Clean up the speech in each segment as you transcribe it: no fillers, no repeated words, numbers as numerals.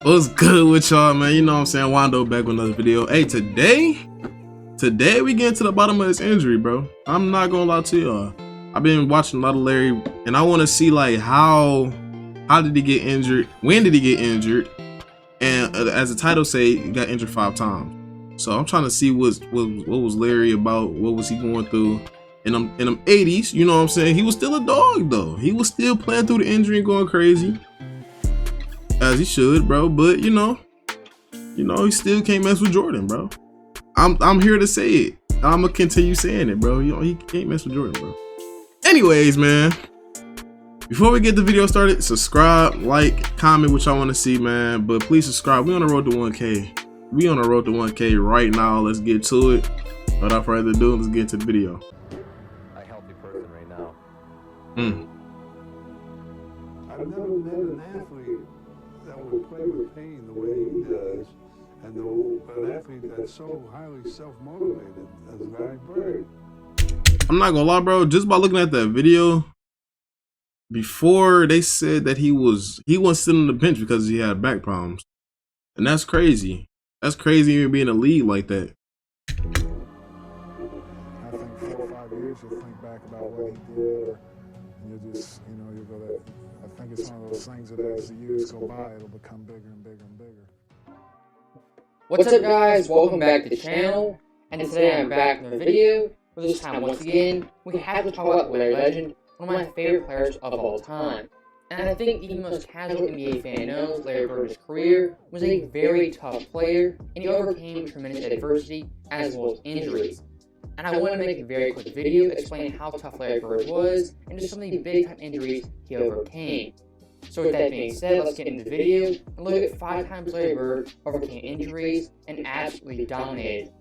What's good with y'all, man? You know what I'm saying? Wando back with another video. Hey, today we get to the bottom of this injury, bro. I'm not gonna lie to y'all. I've been watching a lot of Larry, and I want to see like how did he get injured? When did he get injured? And as the title say, he got injured 5 times. So I'm trying to see what was Larry about? What was he going through? In them 80s, you know what I'm saying? He was still a dog though. He was still playing through the injury and going crazy. As he should, bro, but you know, he still can't mess with Jordan, bro. I'm here to say it. I'm gonna continue saying it, bro. He can't mess with Jordan, bro. Anyways, man, before we get the video started, subscribe, like, comment what y'all want to see, man. But please subscribe. We on the road to 1K. We on the road to 1K right now. Let's get to it. Without further ado, let's get into the video. A healthy person right now. I've never met an athlete that would play with pain the way he does, and an athlete that's so highly self-motivated as Larry Bird. I'm not gonna lie, bro. Just by looking at that video, before they said that he wasn't sitting on the bench because he had back problems, and that's crazy. That's crazy even being in a league like that. I think 4 or 5 years you'll think back about what he did, and you'll just, you'll go that. I think it's one of those things that as the years go by, it'll become bigger and bigger and bigger. What's up, guys? Welcome back to the channel, and today I'm back in the video. For this time, once again, we have to talk about Larry Legend, one of my favorite players of all time. And I think even the most casual NBA fan knows Larry Bird's career was a very tough player, and he overcame tremendous adversity as well as injuries. And I want to make a very quick video explaining how tough Larry Bird was and just some of the big-time injuries he overcame. So with that being said, let's get into the video and look at 5 times Larry Bird overcame injuries and absolutely dominated.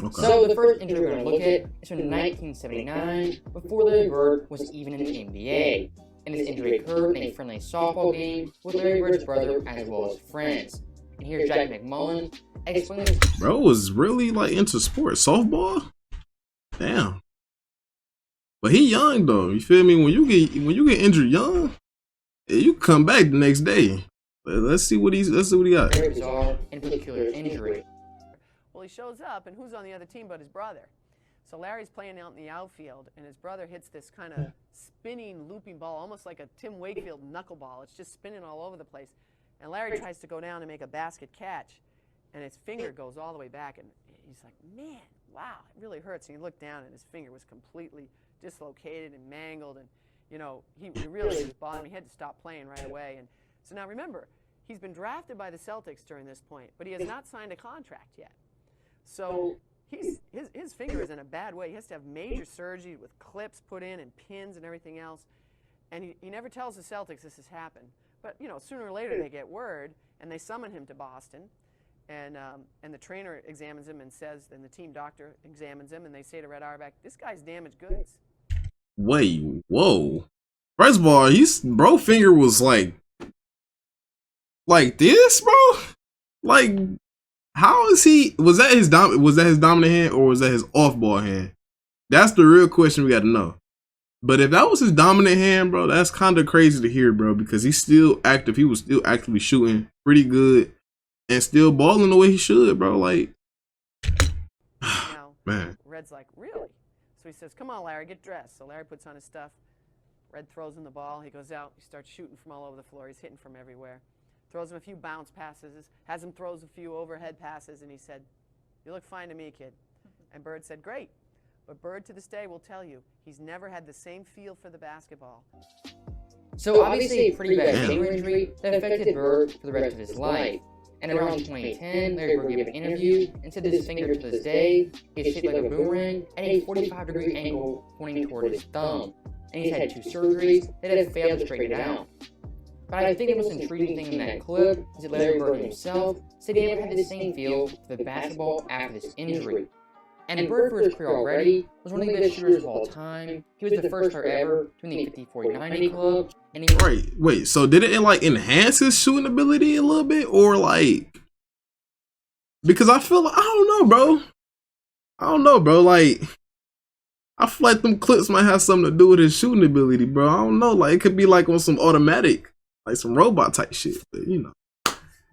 Okay. So the first injury we're going to look at is from 1979, before Larry Bird was even in the NBA. And this injury occurred in a friendly softball game with Larry Bird's brother as well as friends. And here's Jack McMullen explaining this. Bro was really like into sports, softball. Damn. But he young though. You feel me? When you get injured young, you come back the next day. Let's see what he got. Very bizarre and peculiar injury. Well, he shows up, and who's on the other team but his brother? So Larry's playing out in the outfield, and his brother hits this kind of spinning, looping ball, almost like a Tim Wakefield knuckleball. It's just spinning all over the place. And Larry tries to go down and make a basket catch, and his finger goes all the way back, and he's like, man, wow, it really hurts. And he looked down, and his finger was completely dislocated and mangled, and he really was bothering. He had to stop playing right away. And so now remember, he's been drafted by the Celtics during this point, but he has not signed a contract yet. So his finger is in a bad way. He has to have major surgery with clips put in and pins and everything else. And he never tells the Celtics this has happened. But sooner or later they get word, and they summon him to Boston. And the trainer examines him and says, and the team doctor examines him, and they say to Red Auerbach, this guy's damaged goods. Wait, whoa. First of all, bro finger was like this, bro? Like, how is he? Was that his dominant hand, or was that his off ball hand? That's the real question we got to know. But if that was his dominant hand, bro, that's kind of crazy to hear, bro, because he's still active. He was still actively shooting pretty good and still balling the way he should, bro. Like, man. Red's like, really? So he says, come on, Larry, get dressed. So Larry puts on his stuff. Red throws him the ball. He goes out. He starts shooting from all over the floor. He's hitting from everywhere. Throws him a few bounce passes, has him throws a few overhead passes, and he said, you look fine to me, kid. And Bird said, great. But Bird to this day will tell you, he's never had the same feel for the basketball. So obviously a pretty bad finger injury that affected Bird for the rest of his life. And around 2010, Larry Bird gave an interview and said that his finger to this day is shaped like a boomerang at a 45-degree angle pointing toward his thumb. And he's had 2 surgeries that have failed to straighten it out. But I think the most intriguing thing in that clip is that Larry Bird himself said he never had the same feel for the basketball after this injury. And Bird, for his career already, was one of the best shooters of all time. He was the first player ever to win the 50-40-90 club. And he right, wait, so did it like enhance his shooting ability a little bit, or like, because I feel like, I don't know, bro, like, I feel like them clips might have something to do with his shooting ability, bro. I don't know, like, it could be like on some automatic, like some robot type shit, but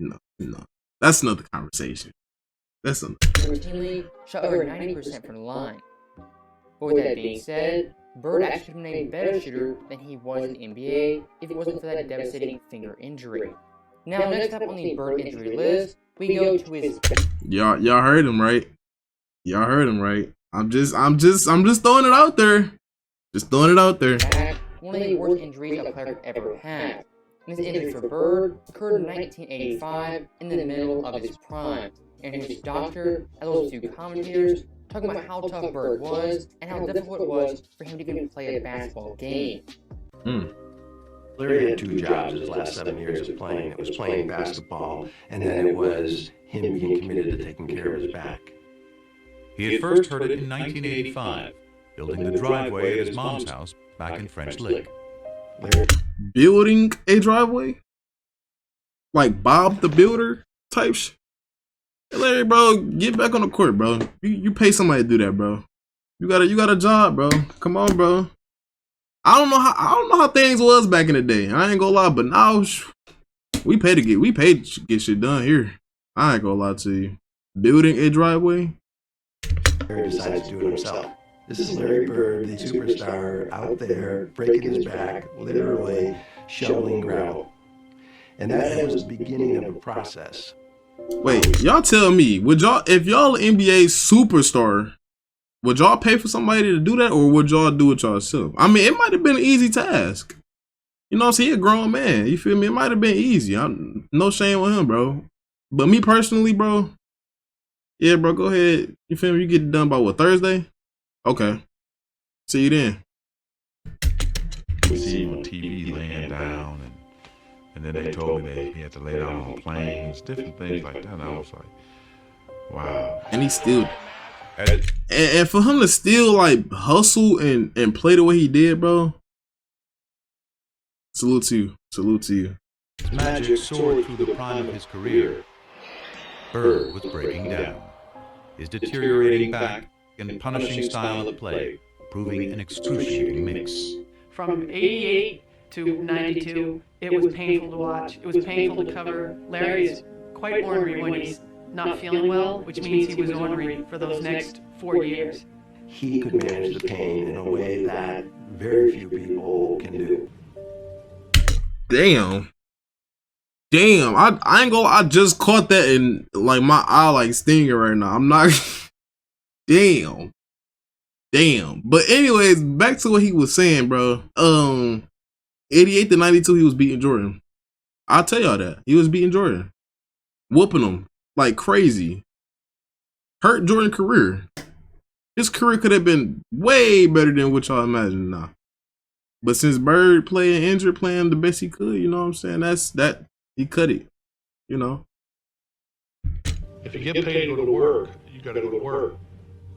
No. That's another conversation. That's another. Routinely shot over 90% from the line. But with that being said, Bird actually would have been a better shooter than he was in the NBA if it wasn't for that devastating finger injury. Now, next up on the Bird injury list, we go to his. Y'all heard him right. Y'all heard him right. I'm just throwing it out there. Just throwing it out there. Back, one of the worst injuries a player could ever have. And this injury for Bird occurred in 1985 in the middle of his prime, and his doctor, as well as two commentators, talking about how tough Bird was and how difficult it was for him to even play a basketball game. Larry had two jobs his last 7 years of playing. It was playing basketball, and then it was him being committed to taking care of his back. He had first heard it in 1985, building the driveway at his mom's house back in French Lick. Larry, Building a driveway? Like Bob the Builder type shit? Hey, Larry, bro, get back on the court, bro. You pay somebody to do that, bro. You got a job, bro. Come on, bro. I don't know how things was back in the day. I ain't gonna lie, but now we pay to get shit done here. I ain't gonna lie to you. Building a driveway? Larry decides to do it himself. This is Larry Bird, the superstar, out there breaking his back, literally shoveling gravel. And that was the beginning of a process. Wait, y'all tell me, if y'all an NBA superstar, would y'all pay for somebody to do that, or would y'all do it yourself? I mean, it might have been an easy task. You know what I'm saying? He a grown man. You feel me? It might have been easy. No shame on him, bro. But me personally, bro, yeah, bro, go ahead. You feel me? You get it done by what, Thursday? Okay. See you then. You see him on TV laying down, and then they told me that he had to lay down on planes, different things like that. And I was like, wow. And he still, and for him to still like hustle and play the way he did, bro. Salute to you. Salute to you. His magic soared through the prime of his career. Bird was breaking down. His deteriorating back and punishing style of play, proving an excruciating mix. From 88 to 92, it was painful to watch. It was painful to cover. Larry is quite ornery when he's not feeling well, which means he was ornery for those next 4 years. He could manage the pain in a way that very few people can do. Damn, I ain't gonna. I just caught that in like my eye, like stinging right now. I'm not. Damn. But anyways, back to what he was saying, bro. 88 to 92, he was beating Jordan. I'll tell y'all that he was beating Jordan, whooping him like crazy. Hurt Jordan's career. His career could have been way better than what y'all imagine now. But since Bird playing injured, playing the best he could, you know what I'm saying? That he cut it, you know. If you get paid to go to work, you got to go to work.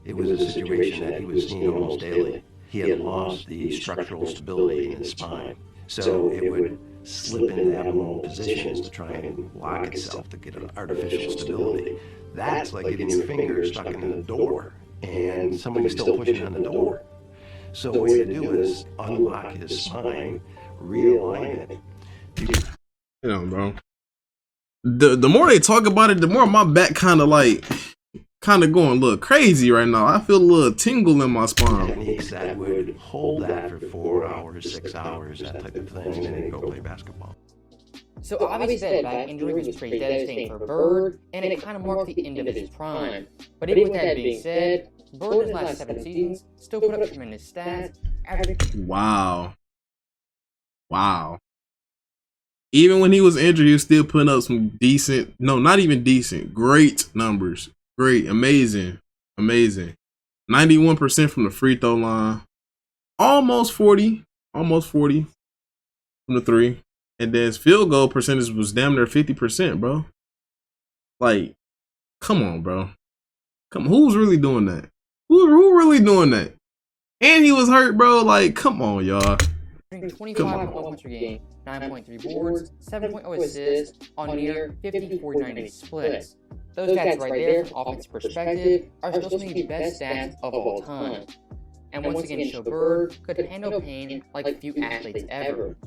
It was a situation that he was seeing almost daily. He had lost the structural stability in his spine, so it would slip into abnormal positions to try and lock itself to get an artificial stability. That's like getting your finger stuck in the door and somebody's still pushing on the door. So the way to do is unlock his spine, realign it. You know, bro. The more they talk about it, the more my back kind of going a little crazy right now. I feel a little tingle in my spine. Techniques that would hold that for 4 hours, 6 hours, that type of thing, and then he'd go play basketball. So obviously that back injury was pretty devastating for Bird, and it kind of marked the end of his prime. But even with that being said, Bird in his last 7 seasons still put up tremendous stats. Wow. Even when he was injured, he was still putting up some decent, no, not even decent, great numbers. Great, amazing. 91% from the free throw line. Almost 40 from the three. And then his field goal percentage was damn near 50%, bro. Like, come on, bro. Who's really doing that? Who really doing that? And he was hurt, bro. Like, come on, y'all. 25 points per game, 9.3 boards, 7.0 assists on near 50-40-90 splits. Those stats right there, from offensive perspective, are still some of the best stats of all time. And once again, show Bird could handle pain like few athletes ever.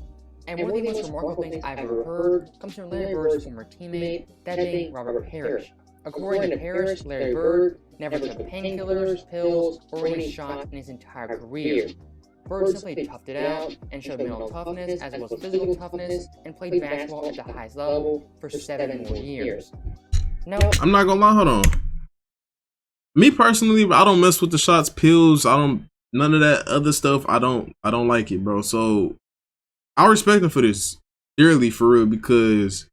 And one of the most remarkable things I've ever heard comes from Larry Bird's former teammate, that being Robert Parrish. According to Parrish, Larry Bird never took painkillers, pills, or any shots in his entire career. Bird simply toughed it out and showed mental toughness as well as physical toughness and played basketball at the highest level for 7 more years. Now, I'm not gonna lie, hold on. Me personally, I don't mess with the shots, pills, none of that other stuff. I don't like it, bro. So I respect him for this dearly, for real, because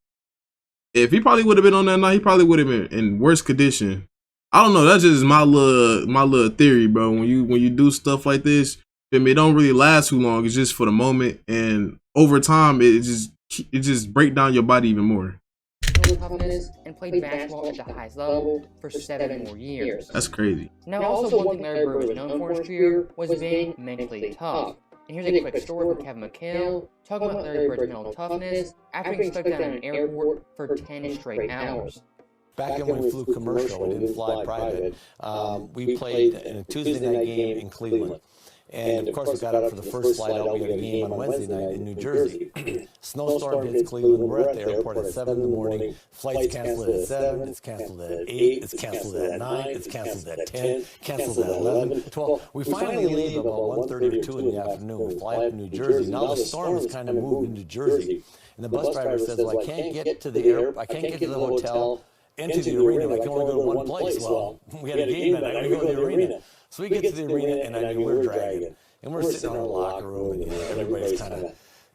if he probably would have been on that night, he probably would have been in worse condition. I don't know. That's just my little theory, bro. When you do stuff like this, it don't really last too long. It's just for the moment, and over time, it just break down your body even more. Toughness and played basketball at the highest level for 7 more years. That's crazy. Now, also one thing Larry Bird was known for in his career was being mentally tough. And here's a quick story from Kevin McHale talking about Larry Bird's mental toughness after being stuck down in an airport for 10 straight hours. Back when we flew commercial, we didn't fly private, we played in a Tuesday night game in Cleveland. And of course, we got out for the first flight out. We had a game on Wednesday night in New Jersey. Snowstorm hits Cleveland. We're at the airport at 7 in the morning. Flight's canceled at 7. It's canceled at 8. It's canceled at 9. It's canceled at 10. Canceled at 11. 12. We finally leave about 1:30 or 2 in the afternoon. We fly up to New Jersey. Now the storm has kind of moved into Jersey. And the bus driver says, well, I can't get to the I can't get to the hotel, into the arena. I can only go to one place. Well, we had a game that night. We go to the arena. So we get to the arena, and I mean, we're dragging. And we're sitting in our locker room, and everybody's kind of,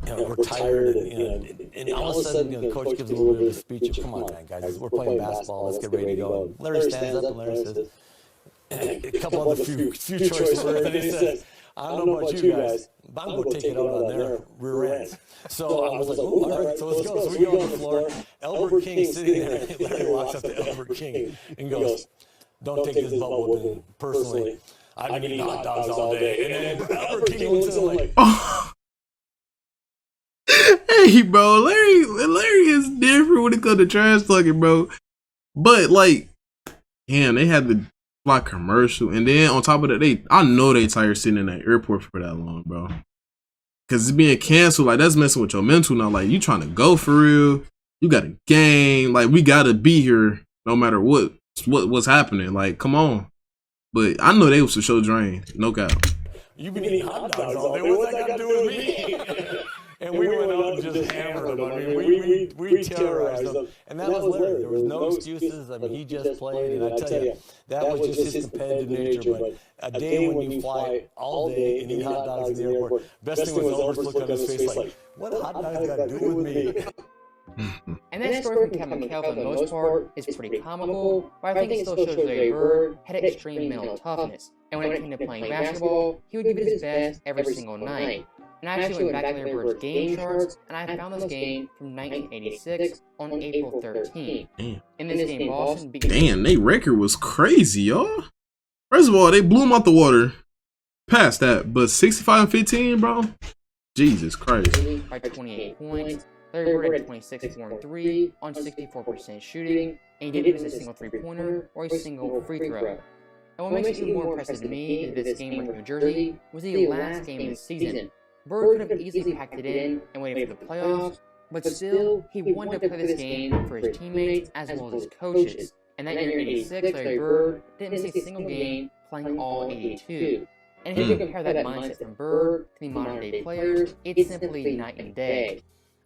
we're tired, and all of a sudden, the coach gives a little bit of a speech of, come on, guys, we're playing basketball, let's get ready to go. And Larry stands up, and Larry says, a couple of the few choice words, and he says, I don't know about you guys, but I'm going to take it out on their rear ends. So I was like, oh, all right, so let's go. So we go on the floor. Albert King sitting there, and Larry walks up to Albert King and goes, don't take this bubble whooping personally. I've been eating hot dogs all day. And then Albert King looks at him like, oh. Hey, bro, Larry is different when it comes to trash talking, bro. But like, damn, they had to fly commercial, and then on top of that, I know they tired sitting in that airport for that long, bro. Cause it's being canceled, like that's messing with your mental now. Like you trying to go for real, you got a game, like we gotta be here no matter what's happening. Like, come on. But I know they was for sure drained, no doubt. You've been eating hot dogs all day. What's that got to do with me? And we went out and just hammered them. I mean, we terrorized them. And that was Larry. There was no excuses. I mean, he just played. And I tell you, that was just his competitive nature. But a day when you fly all day and eat hot dogs in the airport, best thing was Albert's look on his face like, what hot dogs got to do with me? And that story from Kevin McHale, for the most part, is pretty comical, but I think it still shows Larry Bird had extreme mental toughness. And when it came to playing basketball, he would give it his best every single night. And I actually went back to Larry Bird's game charts, and I found this game from 1986 on April 13th. In this game, Boston beat... Damn, their record was crazy, y'all. First of all, they blew him out the water. Past that, but 65-15, bro? Jesus Christ. By 28 points. Larry Bird had 26, 4, and 3 on 64% shooting, and he didn't miss a single three-pointer or a single free throw. And what makes it even more impressive to me is this game with New Jersey was the last game of the season. Bird could have easily packed it in and waited for the playoffs, but still, he wanted to play this game for his teammates as well as his coaches. And that year in 86, Larry Bird didn't miss a single game, playing all 82. And if you compare that mindset from Bird to the modern-day players, it's simply night and day.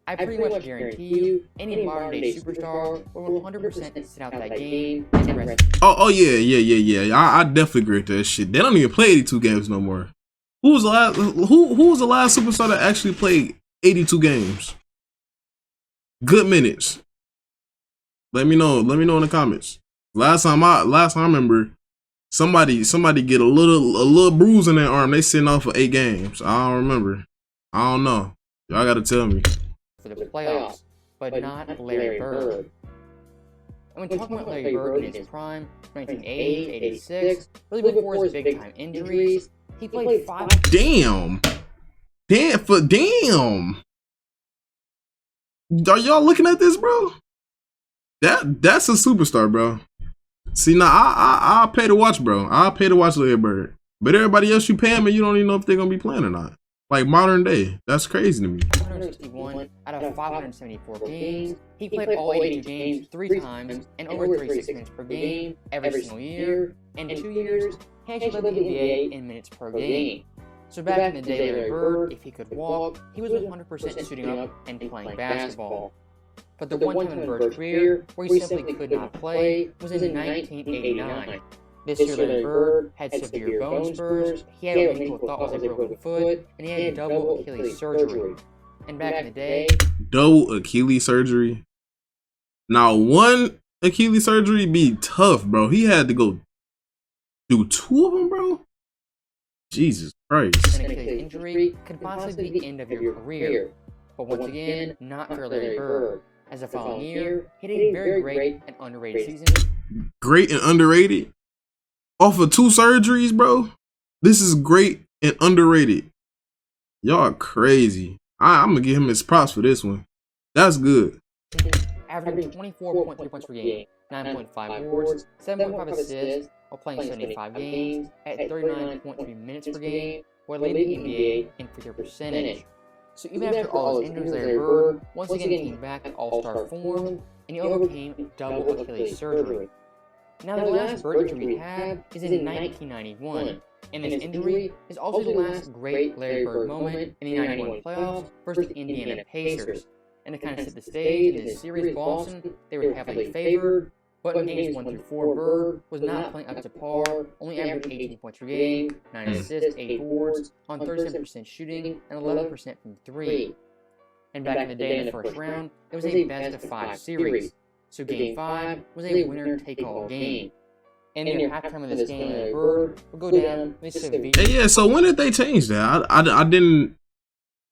I pretty much guarantee you, any modern-day superstar will 100% sit out that game and rest. Oh yeah. I definitely agree with that shit. They don't even play 82 games no more. Who was the last superstar that actually played 82 games? Good minutes. Let me know in the comments. Last time I remember, somebody get a little bruise in their arm. They sitting off for 8 games. I don't remember. I don't know. Y'all gotta tell me. For the playoffs, but not Larry Bird. And when talking about Larry Bird in his prime, 1980, 86, really before his big-time injuries, he played 5... Damn! Are y'all looking at this, bro? That's a superstar, bro. See, now I'll pay to watch, bro. I'll pay to watch Larry Bird. But everybody else you pay him, and you don't even know if they're gonna be playing or not. like modern day. That's crazy to me. 161 out of 574 games. He played all 82 games 3 times and over 36 minutes per game every single year. In 2 years, he actually led the NBA in minutes per game. So back in the day, Larry Bird, if he could walk, he was 100% suiting up and playing basketball. But the one time in Bird's career where he simply could not play was in 1989. This year, Larry Bird had severe bone spurs, he had what people thought was a broken foot, and he had double Achilles surgery. And back in the day, double Achilles surgery. Now, one Achilles surgery be tough, bro. He had to go do 2 of them, bro. Jesus Christ. an Achilles injury could possibly be the end of your career. But once again, not for Larry Bird. As the following year, he had a very great and underrated season. Great and underrated? Off of 2 surgeries, bro? This is great and underrated. Y'all crazy. I'm going to give him his props for this one. That's good. Averaging 24.3 points per game, 9.5 boards, 7.5 assists, while playing 75 games at 39.3 minutes per game, while leading the NBA in free throw percentage. So even after all his injuries, Larry Bird once again came back in all-star form, and he overcame double Achilles surgery. Now the last Bird injury we have is in 1991, and this injury is also the last great Larry Bird moment in the 91 playoffs versus the Indiana Pacers. And to kind of set the stage, in this series, Boston, they were heavily favored, but in games 1 through 4, Bird was not playing up to par, only averaging 18 points per game, 9 assists, 8 boards, on 37% shooting, and 11% from 3. And back in the day in the first round, it was a best-of-5 series, so Game 5 was a winner-take-all game. And near halftime of this game, Larry Bird would go down with severe... Hey, yeah, so when did they change that? I didn't...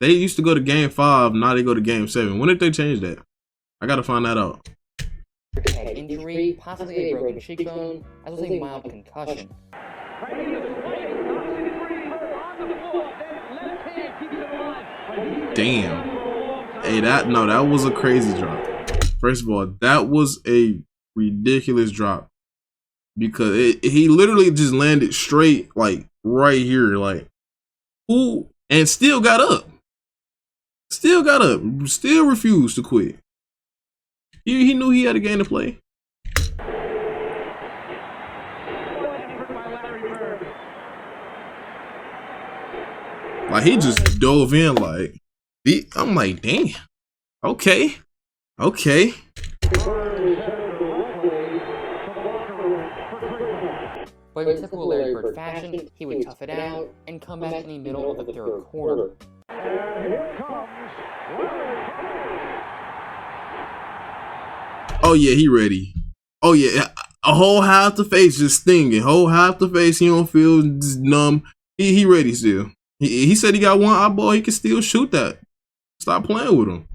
They used to go to Game 5, now they go to Game 7. When did they change that? I gotta find that out. Injury, possibly a broken cheekbone, as well as a mild concussion. Damn. Hey, that was a crazy drop. First of all, that was a ridiculous drop. Because he literally just landed straight, like, right here, like, who, and still got up. Still got up. Still refused to quit. He knew he had a game to play. Like, he just dove in, like, I'm like, damn. Okay. Okay. But in typical Larry Bird fashion, he would tough it out and come back in the middle of the 3rd quarter. Oh yeah, he ready. Oh yeah, a whole half the face just stinging. Whole half the face, he don't feel just numb. He ready still. He said he got one eyeball. He can still shoot that. Stop playing with him.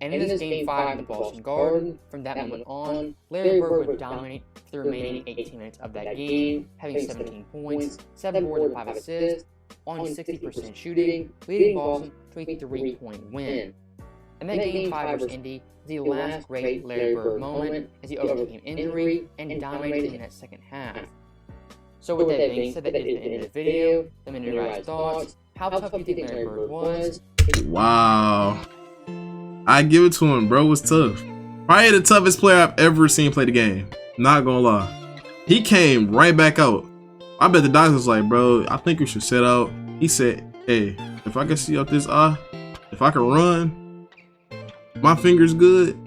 And in this Game 5 in the Boston Garden, from that moment on, Larry Bird would dominate for the remaining 18 minutes of that game, having 17 points, 7 boards and 5 assists, on 60% shooting, leading Boston to a 3-point win. And that Game 5 versus Indy is the last great Larry Bird moment as he overcame injury and dominated in that second half. So with that being said, that is the end of the video. Let me know your guys' thoughts. How tough do you think Larry Bird was? Wow. I give it to him, bro. It was tough. Probably the toughest player I've ever seen play the game. Not gonna lie. He came right back out. I bet the doctor was like, bro, I think you should sit out. He said, hey, if I can see out this eye, if I can run, my finger's good,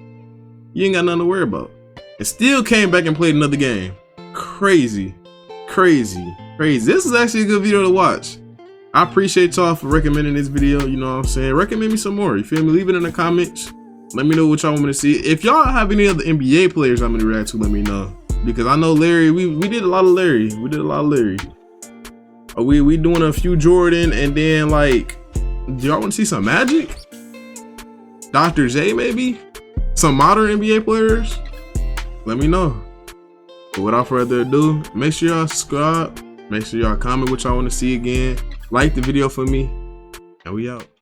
you ain't got nothing to worry about. And still came back and played another game. Crazy. Crazy. Crazy. This is actually a good video to watch. I appreciate y'all for recommending this video, you know what I'm saying? Recommend me some more, you feel me? Leave it in the comments. Let me know what y'all want me to see. If y'all have any other NBA players I'm gonna react to, let me know. Because I know Larry, we did a lot of Larry. We did a lot of Larry. We doing a few Jordan, and then like, do y'all want to see some Magic? Dr. J maybe? Some modern NBA players? Let me know. But without further ado, make sure y'all subscribe. Make sure y'all comment what y'all want to see again. Like the video for me, and we out.